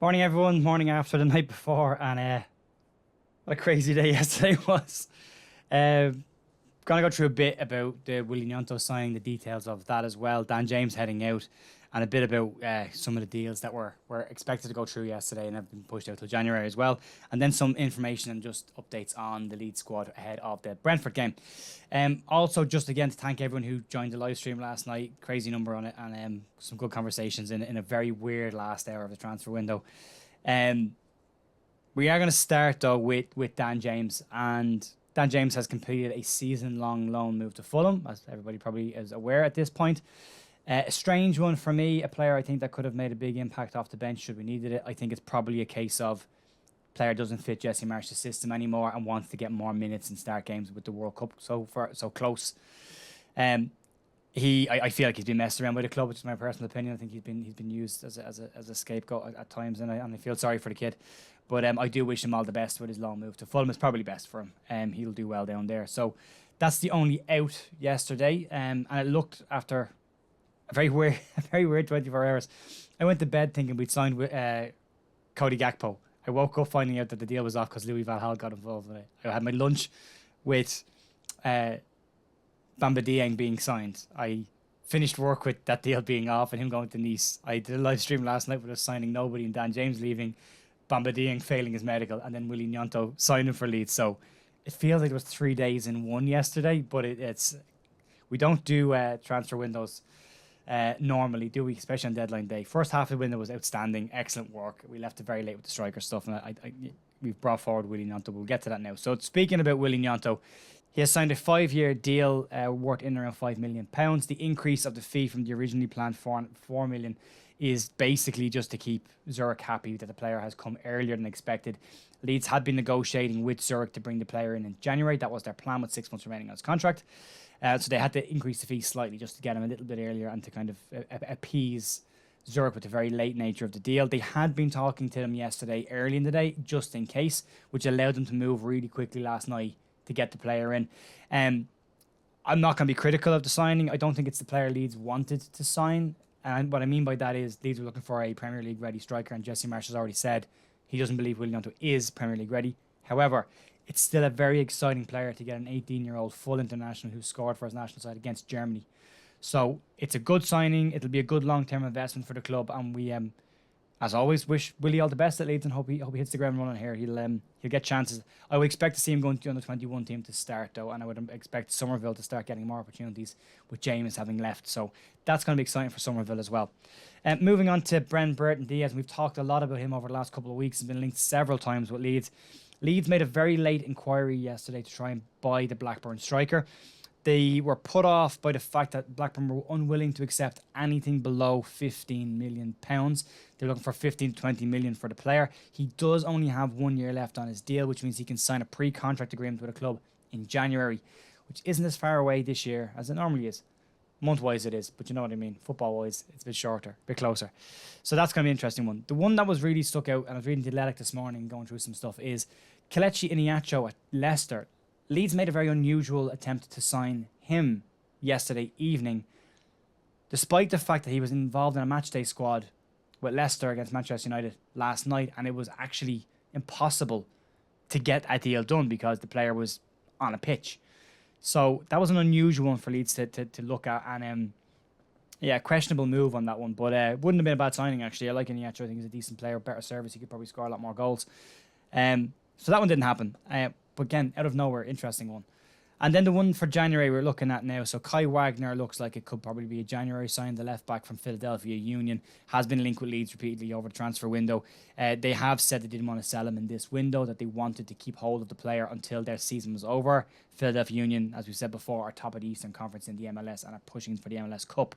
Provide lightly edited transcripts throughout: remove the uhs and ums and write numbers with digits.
Morning, everyone. Morning after the night before, and what a crazy day yesterday was. Gonna go through a bit about the Gnonto signing, the details of that as well. Dan James heading out, and a bit about some of the deals that were expected to go through yesterday and have been pushed out till January as well. And then some information and just updates on the Leeds squad ahead of the Brentford game. Also, just again to thank everyone who joined the live stream last night. Crazy number on it, and some good conversations in a very weird last hour of the transfer window. We are going to start though with Dan James, and Dan James has completed a season-long loan move to Fulham, as everybody probably is aware at this point. A strange one for me, a player I think that could have made a big impact off the bench should we needed it. I think it's probably a case of player doesn't fit Jesse Marsh's system anymore and wants to get more minutes and start games with the World Cup so close. I feel like he's been messed around by the club, which is my personal opinion. I think he's been used as a scapegoat at times, and I feel sorry for the kid. But I do wish him all the best with his long move to Fulham. It's probably best for him. He'll do well down there. So that's the only out yesterday. And it looked after a very weird 24 hours. I went to bed thinking we'd signed with Cody Gakpo. I woke up finding out that the deal was off because Louis van Gaal got involved in it. I had my lunch with Bamba Dieng being signed. I finished work with that deal being off and him going to Nice. I did a live stream last night with us signing nobody and Dan James leaving, Bamba Dieng failing his medical, and then Willie Gnonto signing for Leeds. So it feels like it was 3 days in one yesterday, but it's we don't do transfer windows normally, do we? Especially on deadline day. First half of the window was outstanding, excellent work. We left it very late with the striker stuff, and we've brought forward Willie Gnonto. We'll get to that now. So speaking about Willie Gnonto, he has signed a 5-year deal worth in around £5 million. The increase of the fee from the originally planned $4 million is basically just to keep Zurich happy that the player has come earlier than expected. Leeds had been negotiating with Zurich to bring the player in January. That was their plan with 6 months remaining on his contract. So they had to increase the fee slightly just to get him a little bit earlier and to kind of appease Zurich with the very late nature of the deal. They had been talking to them yesterday, early in the day, just in case, which allowed them to move really quickly last night to get the player in. I'm not going to be critical of the signing. I don't think it's the player Leeds wanted to sign. And what I mean by that is Leeds were looking for a Premier League ready striker, and Jesse Marsh has already said he doesn't believe Willie Gnonto is Premier League ready. However, it's still a very exciting player to get an 18-year-old full international who scored for his national side against Germany. So it's a good signing. It'll be a good long-term investment for the club, and we, as always, wish Willie all the best at Leeds and hope he hits the ground running here. He'll get chances. I would expect to see him going to the under-21 team to start though, and I would expect Somerville to start getting more opportunities with James having left. So that's going to be exciting for Somerville as well. Moving on to Brent, Burton, Diaz. We've talked a lot about him over the last couple of weeks. He's been linked several times with Leeds. Leeds made a very late inquiry yesterday to try and buy the Blackburn striker. They were put off by the fact that Blackburn were unwilling to accept anything below £15 million. They're looking for 15 to 20 million for the player. He does only have 1 year left on his deal, which means he can sign a pre-contract agreement with a club in January, which isn't as far away this year as it normally is. Month-wise it is, but you know what I mean. Football-wise, it's a bit shorter, a bit closer. So that's going to be an interesting one. The one that was really stuck out, and I was reading the Athletic this morning, going through some stuff, is Kelechi Iniacho at Leicester. Leeds made a very unusual attempt to sign him yesterday evening, despite the fact that he was involved in a matchday squad with Leicester against Manchester United last night, and it was actually impossible to get a deal done because the player was on a pitch. So that was an unusual one for Leeds to look at, and questionable move on that one, but wouldn't have been a bad signing actually. I like Iniacho. I think he's a decent player, better service. He could probably score a lot more goals. So that one didn't happen. But again, out of nowhere, interesting one. And then the one for January we're looking at now. So Kai Wagner looks like it could probably be a January sign. The left back from Philadelphia Union has been linked with Leeds repeatedly over the transfer window. They have said they didn't want to sell him in this window, that they wanted to keep hold of the player until their season was over. Philadelphia Union, as we said before, are top of the Eastern Conference in the MLS and are pushing for the MLS Cup.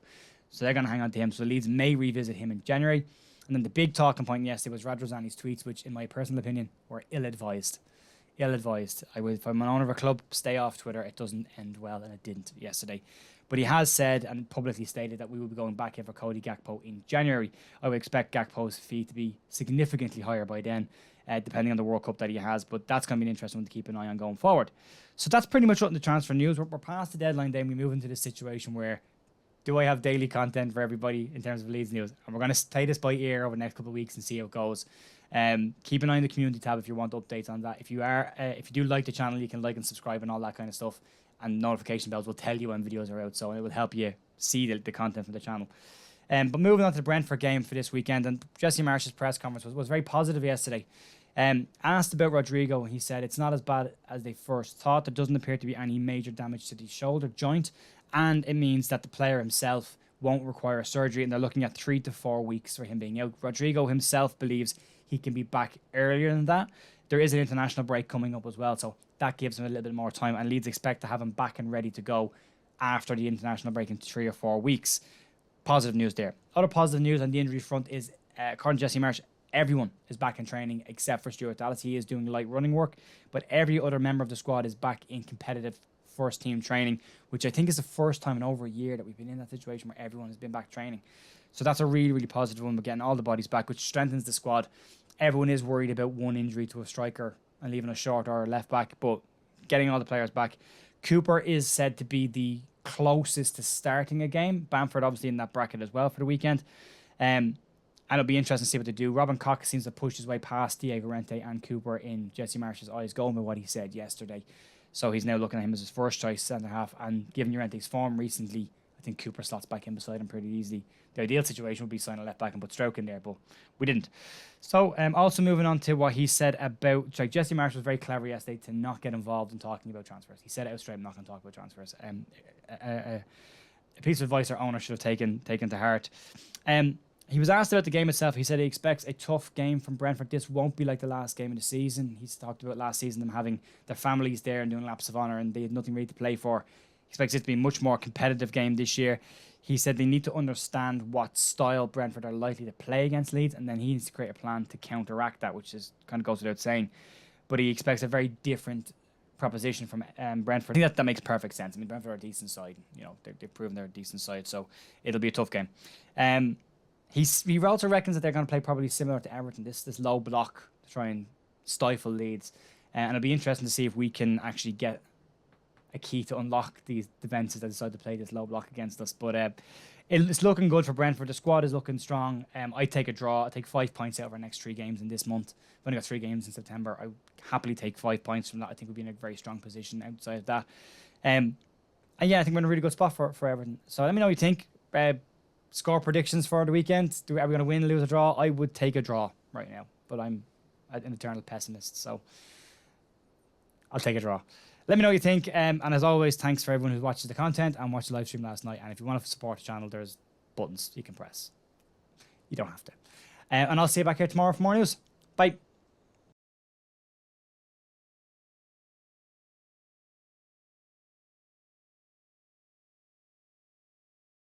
So they're going to hang on to him. So Leeds may revisit him in January. And then the big talking point yesterday was Radrizzani's tweets, which in my personal opinion were ill-advised. If I'm an owner of a club, stay off Twitter. It doesn't end well, and it didn't yesterday. But he has said and publicly stated that we will be going back in for Cody Gakpo in January. I would expect Gakpo's fee to be significantly higher by then, depending on the World Cup that he has. But that's going to be an interesting one to keep an eye on going forward. So that's pretty much what in the transfer news. We're past the deadline day, and we move into this situation where do I have daily content for everybody in terms of Leeds news? And we're going to play this by ear over the next couple of weeks and see how it goes. Keep an eye on the community tab if you want updates on that. If you do like the channel, you can like and subscribe and all that kind of stuff. And notification bells will tell you when videos are out, so it will help you see the content from the channel. But moving on to the Brentford game for this weekend, and Jesse Marsh's press conference was very positive yesterday. Asked about Rodrigo, he said it's not as bad as they first thought. There doesn't appear to be any major damage to the shoulder joint, and it means that the player himself won't require surgery, and they're looking at 3 to 4 weeks for him being out. Rodrigo himself believes he can be back earlier than that. There is an international break coming up as well, so that gives him a little bit more time, and Leeds expect to have him back and ready to go after the international break in 3 or 4 weeks. Positive news there. Other positive news on the injury front is, according to Jesse Marsh, everyone is back in training except for Stuart Dallas. He is doing light running work, but every other member of the squad is back in competitive first team training, which I think is the first time in over a year that we've been in that situation where everyone has been back training. So that's a really, really positive one. We're getting all the bodies back, which strengthens the squad. Everyone is worried about one injury to a striker and leaving a short or a left back, but getting all the players back. Cooper is said to be the closest to starting a game. Bamford obviously in that bracket as well for the weekend. And it'll be interesting to see what they do. Robin Cox seems to push his way past Diego Rente and Cooper in Jesse Marsh's eyes, going with what he said yesterday. So he's now looking at him as his first choice centre-half, and given Llorente's form recently, I think Cooper slots back in beside him pretty easily. The ideal situation would be sign a left back and put Stroke in there, but we didn't. So also moving on to what he said about, Jesse Marsh was very clever yesterday to not get involved in talking about transfers. He said it out straight, I'm not going to talk about transfers. A piece of advice our owner should have taken to heart. He was asked about the game itself. He said he expects a tough game from Brentford. This won't be like the last game of the season. He's talked about last season, them having their families there and doing laps of honour, and they had nothing really to play for. He expects it to be a much more competitive game this year. He said they need to understand what style Brentford are likely to play against Leeds, and then he needs to create a plan to counteract that, which is kind of goes without saying. But he expects a very different proposition from Brentford. I think that makes perfect sense. I mean, Brentford are a decent side. You know, they've proven they're a decent side, so it'll be a tough game. He also reckons that they're going to play probably similar to Everton, this low block to try and stifle Leeds. And it'll be interesting to see if we can actually get a key to unlock these defences that decide to play this low block against us. But it's looking good for Brentford. The squad is looking strong. I take a draw. I take 5 points out of our next 3 games in this month. We've only got 3 games in September. I happily take 5 points from that. I think we'll be in a very strong position outside of that. And yeah, I think we're in a really good spot for Everton. So let me know what you think. Score predictions for the weekend. Are we going to win, lose, or draw? I would take a draw right now, but I'm an eternal pessimist, so I'll take a draw. Let me know what you think. And as always, thanks for everyone who watches the content and watched the live stream last night. And if you want to support the channel, there's buttons you can press. You don't have to. And I'll see you back here tomorrow for more news. Bye.